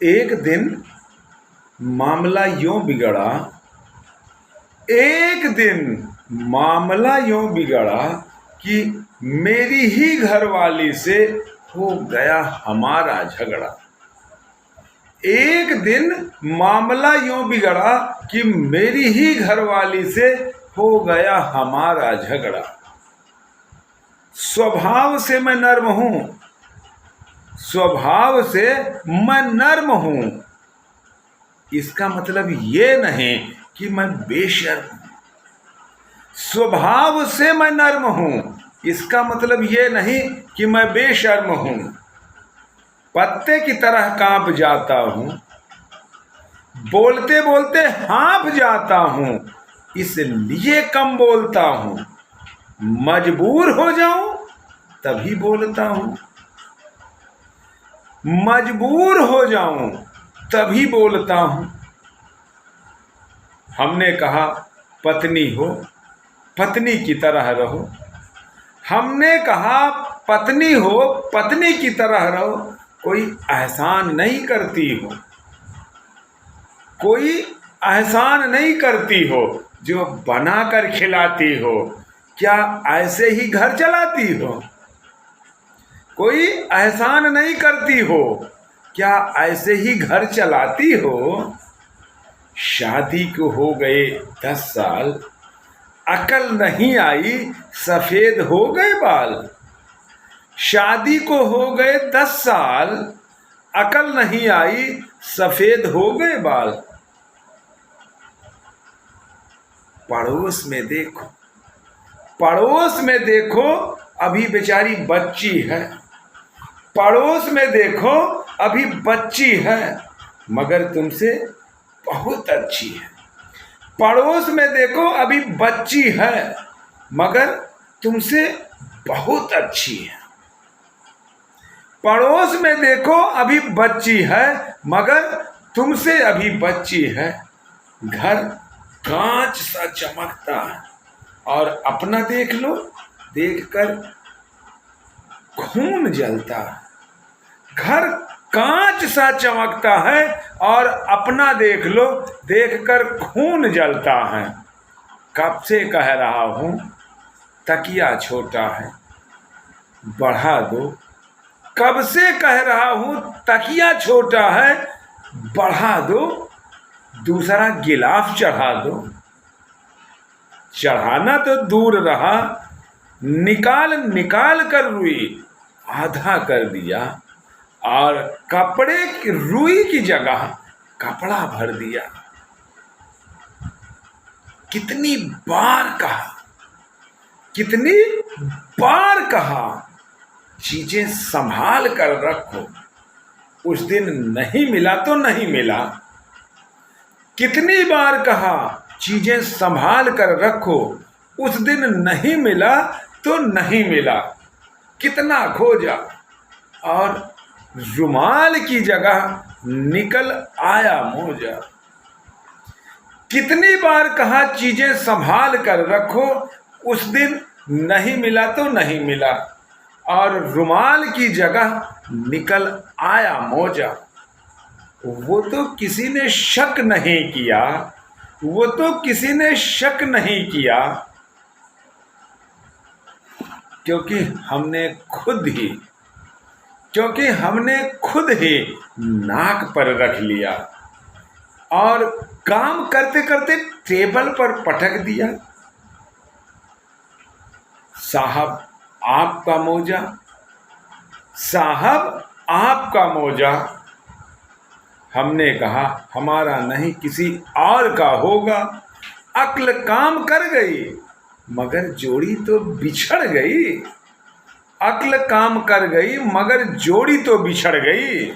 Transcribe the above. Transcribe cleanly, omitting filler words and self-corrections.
एक दिन मामला यूं बिगड़ा, एक दिन मामला यूं बिगड़ा कि मेरी ही घरवाली से हो गया हमारा झगड़ा। एक दिन मामला यूं बिगड़ा कि मेरी ही घरवाली से हो गया हमारा झगड़ा। स्वभाव से मैं नर्म हूं, स्वभाव से मैं नर्म हूं, इसका मतलब ये नहीं कि मैं बेशर्म हूं। स्वभाव से मैं नर्म हूं, इसका मतलब ये नहीं कि मैं बेशर्म हूं। पत्ते की तरह कांप जाता हूं, बोलते बोलते हाँफ जाता हूं, इसलिए कम बोलता हूं। मजबूर हो जाऊं तभी बोलता हूं, मजबूर हो जाऊं तभी बोलता हूं। हमने कहा पत्नी हो, पत्नी की तरह रहो। हमने कहा पत्नी हो, पत्नी की तरह रहो। कोई एहसान नहीं करती हो, कोई एहसान नहीं करती हो जो बनाकर खिलाती हो। क्या ऐसे ही घर चलाती हो? कोई एहसान नहीं करती हो, क्या ऐसे ही घर चलाती हो? शादी को हो गए 10 साल, अकल नहीं आई, सफेद हो गए बाल। शादी को हो गए 10 साल, अकल नहीं आई, सफेद हो गए बाल। पड़ोस में देखो, पड़ोस में देखो, अभी बेचारी बच्ची है। पड़ोस में देखो, अभी बच्ची है, मगर तुमसे बहुत अच्छी है। पड़ोस में देखो, अभी बच्ची है, मगर तुमसे बहुत अच्छी है। पड़ोस में देखो, अभी बच्ची है, मगर तुमसे अभी बच्ची है। घर कांच सा चमकता है और अपना देख लो, देखकर खून जलता है। घर कांच सा चमकता है और अपना देख लो, देखकर खून जलता है। कब से कह रहा हूं तकिया छोटा है, बढ़ा दो। कब से कह रहा हूं तकिया छोटा है, बढ़ा दो। दूसरा गिलाफ चढ़ा दो। चढ़ाना तो दूर रहा, निकाल निकाल कर रुई आधा कर दिया और कपड़े की रुई की जगह कपड़ा भर दिया। कितनी बार कहा, कितनी बार कहा, चीजें संभाल कर रखो, उस दिन नहीं मिला तो नहीं मिला। कितनी बार कहा चीजें संभाल कर रखो, उस दिन नहीं मिला तो नहीं मिला। कितना खोजा और रुमाल की जगह निकल आया मोजा। कितनी बार कहा चीजें संभाल कर रखो, उस दिन नहीं मिला तो नहीं मिला और रुमाल की जगह निकल आया मोजा। वो तो किसी ने शक नहीं किया, वो तो किसी ने शक नहीं किया, क्योंकि हमने खुद ही नाक पर रख लिया और काम करते करते टेबल पर पटक दिया। साहब आपका मोजा, साहब आपका मोजा। हमने कहा हमारा नहीं किसी और का होगा। अक्ल काम कर गई मगर जोड़ी तो बिछड़ गई। अक्ल काम कर गई मगर जोड़ी तो बिछड़ गई।